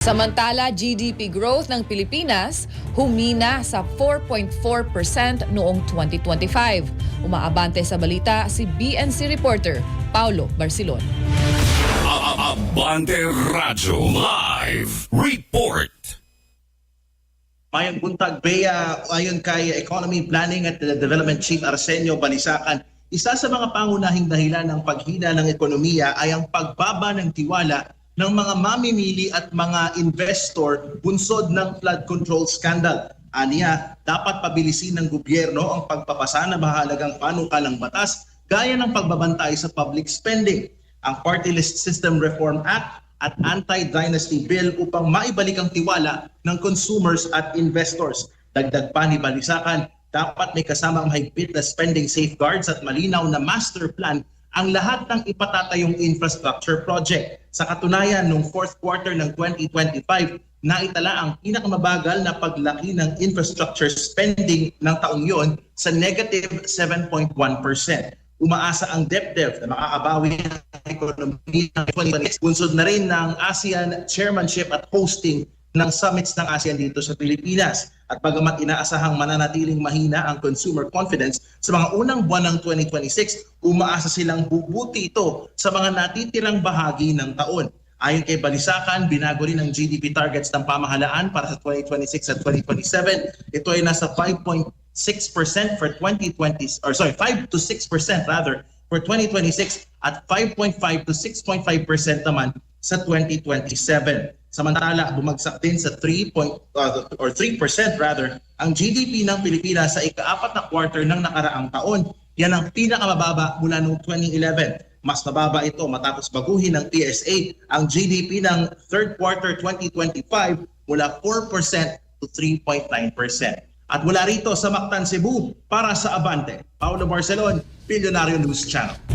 Samantala, GDP growth ng Pilipinas humina sa 4.4% noong 2025. Umaabante sa balita si BNC reporter Paulo Barcelon. Abante Radyo Live Report. Mayang buntag, Bea, ayon kay Economy Planning at Development Chief Arsenio Balisacan, isa sa mga pangunahing dahilan ng paghina ng ekonomiya ay ang pagbaba ng tiwala ng mga mamimili at mga investor bunsod ng flood control scandal. Aniya, dapat pabilisin ng gobyerno ang pagpapasa ng mahalagang panukalang batas gaya ng pagbabantay sa public spending, ang Party List System Reform Act at Anti-Dynasty Bill upang maibalik ang tiwala ng consumers at investors. Dagdag pa ni Balisacan, dapat may kasamang mahigpit na spending safeguards at malinaw na master plan ang lahat ng ipatatayong infrastructure project. Sa katunayan, noong fourth quarter ng 2025, naitala ang pinakamabagal na paglaki ng infrastructure spending ng taong yon sa negative 7.1%. Umaasa ang DepDev na makakabawi ng ekonomiya ng 2026. Bunsod na rin ng ASEAN chairmanship at hosting ng summits ng ASEAN dito sa Pilipinas. At bagamat inaasahang mananatiling mahina ang consumer confidence sa mga unang buwan ng 2026, umaasa silang bubuti ito sa mga natitirang bahagi ng taon. Ayon kay Balisacan, binago rin ang GDP targets ng pamahalaan para sa 2026 at 2027. Ito ay nasa 5.6% for 2020 or 5 to 6% rather for 2026 at 5.5 to 6.5% naman sa 2027. Samantala, bumagsak din sa 3% rather ang GDP ng Pilipinas sa ika-4 na quarter ng nakaraang taon. Yan ang pinakamababa mula noong 2011. Mas mababa ito matapos baguhin ng PSA ang GDP ng third quarter 2025 mula 4% to 3.9%. At mula rito sa Mactan, Cebu, para sa Abante, Paulo Barcelon, Billionario News Channel.